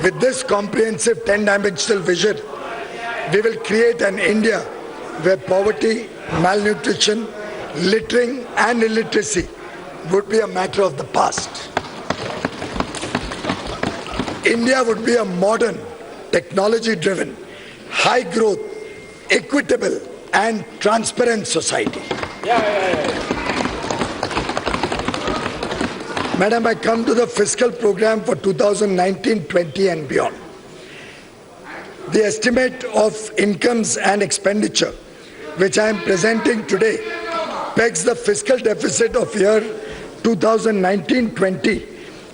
With this comprehensive 10-dimensional vision, we will create an India where poverty, malnutrition, littering and illiteracy would be a matter of the past. India would be a modern, technology-driven, high-growth, equitable and transparent society. Madam, I come to the fiscal program for 2019-20 and beyond. The estimate of incomes and expenditure, which I am presenting today, pegs the fiscal deficit of year 2019-20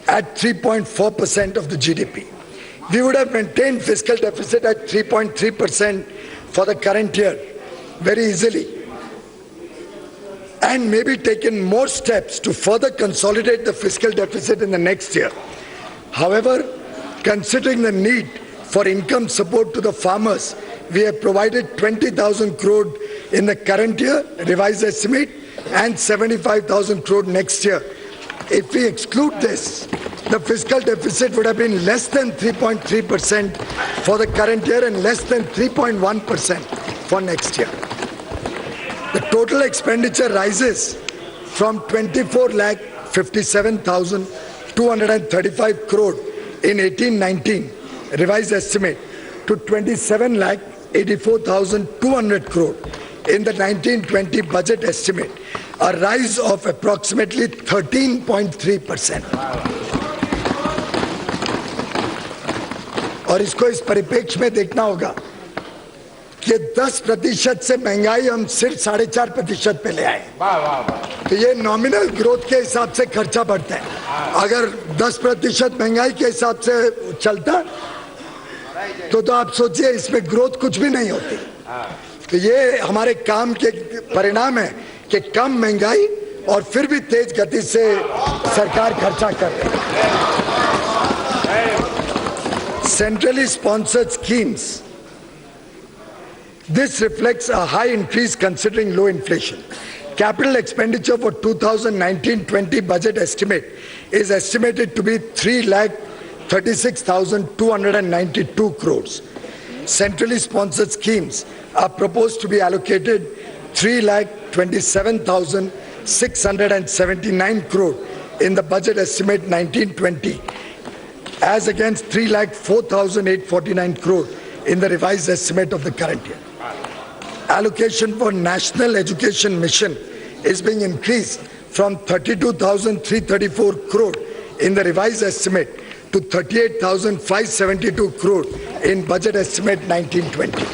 at 3.4% of the GDP. We would have maintained fiscal deficit at 3.3% for the current year very easily, and maybe taken more steps to further consolidate the fiscal deficit in the next year. However, considering the need for income support to the farmers, we have provided 20,000 crore in the current year, revised estimate, and 75,000 crore next year. If we exclude this, the fiscal deficit would have been less than 3.3% for the current year and less than 3.1% for next year. The total expenditure rises from 24,57,235 crore in 18-19 revised estimate to 27,84,200 crore in the 19-20 budget estimate, a rise of approximately 13.3%. और इसको इस परिप्रेक्ष्य में देखना होगा कि 10% से महंगाई हम सिर्फ 4.5% पे ले आए। तो ये नॉमिनल ग्रोथ के हिसाब से खर्चा बढ़ता है। अगर 10% महंगाई के हिसाब से चलता तो आप सोचिए इसमें ग्रोथ कुछ भी नहीं होती। तो ये हमारे काम के परिणाम है कि कम महंगाई और फिर भी तेज गति से सरकार खर्चा कर रही है। Centrally sponsored schemes. This reflects a high increase considering low inflation. Capital expenditure for 2019-20 budget estimate is estimated to be 3,36,292 crores. Centrally sponsored schemes are proposed to be allocated 3,27,679 crore in the budget estimate 19-20, as against 3,04,849 crore in the revised estimate of the current year. Allocation for National Education Mission is being increased from 32,334 crore in the revised estimate to 38,572 crore in budget estimate 19-20.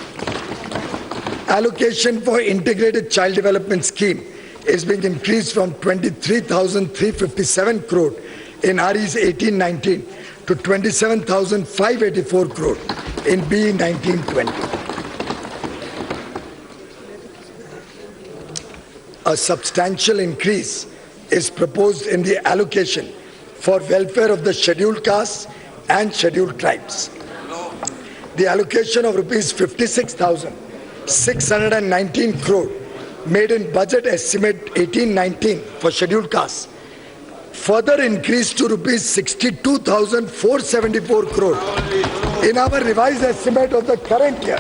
Allocation for Integrated Child Development Scheme is being increased from 23,357 crore in RE's 18-19 to 27,584 crore in BE 19-20. A substantial increase is proposed in the allocation for welfare of the scheduled castes and scheduled tribes. The allocation of rupees 56,619 crore made in budget estimate 18-19 for scheduled castes further increased to rupees 62,474 crore in our revised estimate of the current year,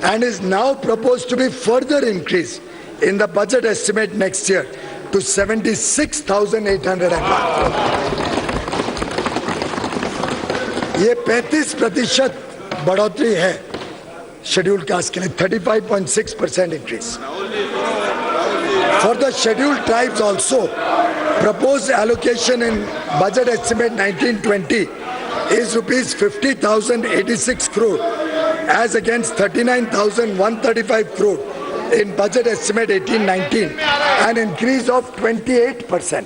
and is now proposed to be further increased in the budget estimate next year to 76,801 crore. ये 35% बढ़ोतरी है scheduled caste के लिए, 35.6% increase. For the scheduled tribes also, proposed allocation in budget estimate 19-20 is rupees 50,086 crore as against 39,135 crore in budget estimate 18-19, an increase of 28%.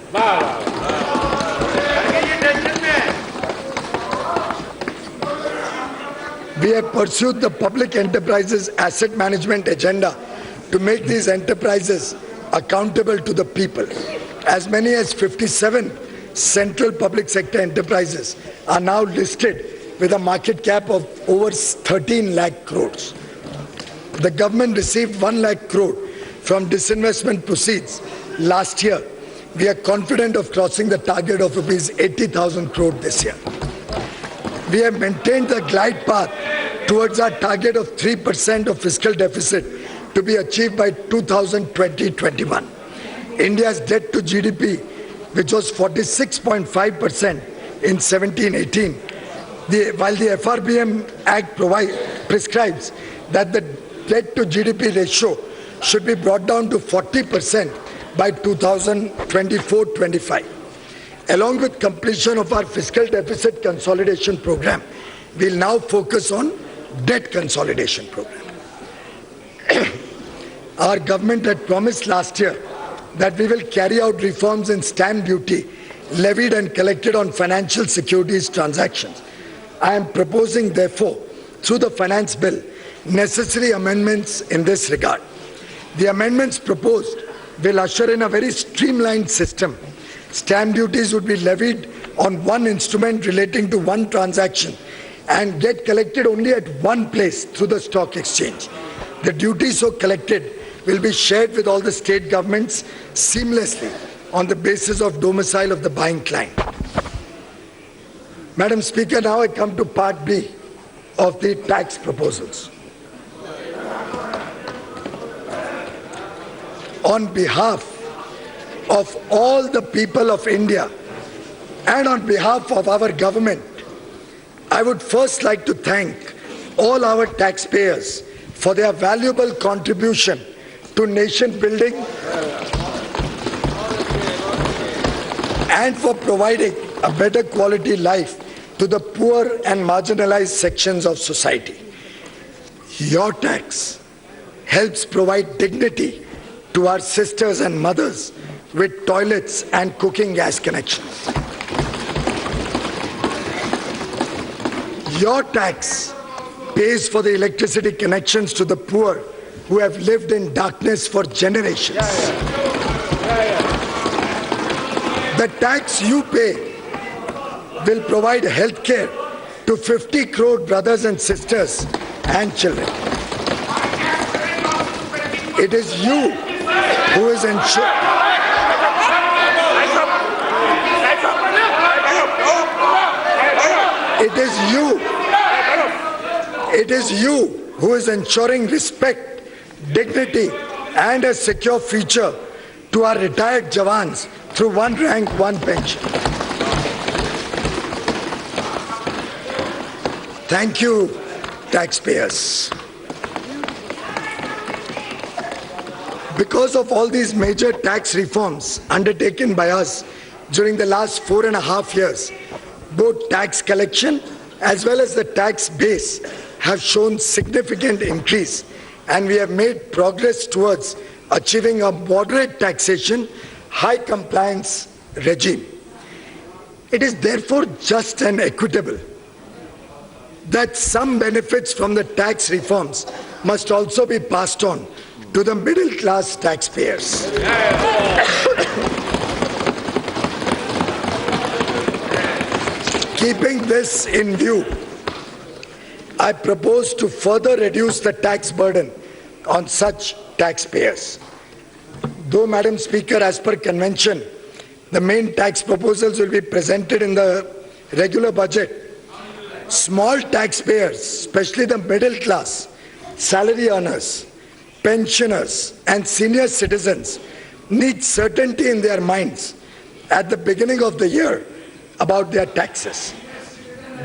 We have pursued the public enterprises asset management agenda to make these enterprises accountable to the people. As many as 57 central public sector enterprises are now listed with a market cap of over 13 lakh crores. The government received 1 lakh crore from disinvestment proceeds last year. We are confident of crossing the target of rupees 80,000 crore this year. we have maintained the glide path towards our target of 3% of fiscal deficit to be achieved by 2020-21. India's debt to GDP, which was 46.5% in 17-18, while the FRBM Act prescribes that the debt to GDP ratio should be brought down to 40% by 2024-25. Along with completion of our fiscal deficit consolidation program, we'll now focus on debt consolidation program. Our government had promised last year that we will carry out reforms in stamp duty levied and collected on financial securities transactions. I am proposing, therefore, through the finance bill, necessary amendments in this regard. The amendments proposed will usher in a very streamlined system. Stamp duties would be levied on one instrument relating to one transaction and get collected only at one place through the stock exchange. The duties so collected will be shared with all the state governments seamlessly on the basis of domicile of the buying client. Madam Speaker, now I come to Part B of the tax proposals. On behalf of all the people of India and on behalf of our government, I would first like to thank all our taxpayers for their valuable contribution to nation building and for providing a better quality life to the poor and marginalized sections of society. Your tax helps provide dignity to our sisters and mothers with toilets and cooking gas connections. Your tax pays for the electricity connections to the poor who have lived in darkness for generations. The tax you pay will provide health care to 50 crore brothers and sisters and children. It is you who is ensuring. It is you who is ensuring respect, dignity, and a secure future to our retired Jawans through one rank, one pension. Thank you, taxpayers. Because of all these major tax reforms undertaken by us during the last 4.5 years, both tax collection as well as the tax base have shown significant increase, and we have made progress towards achieving a moderate taxation, high compliance regime. It is therefore just and equitable that some benefits from the tax reforms must also be passed on to the middle class taxpayers. Keeping this in view, I propose to further reduce the tax burden on such taxpayers. Though, Madam Speaker, as per convention, the main tax proposals will be presented in the regular budget, small taxpayers, especially the middle class, salary earners, pensioners, and senior citizens, need certainty in their minds at the beginning of the year about their taxes.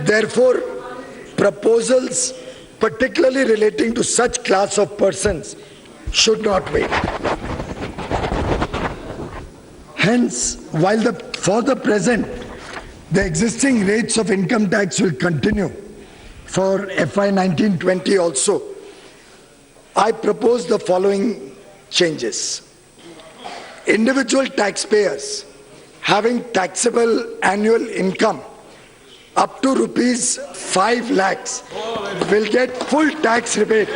Therefore, proposals particularly relating to such class of persons should not wait. Hence, while for the present, the existing rates of income tax will continue for FY 19-20 also, I propose the following changes. Individual taxpayers having taxable annual income up to rupees 5 lakhs will get full tax rebate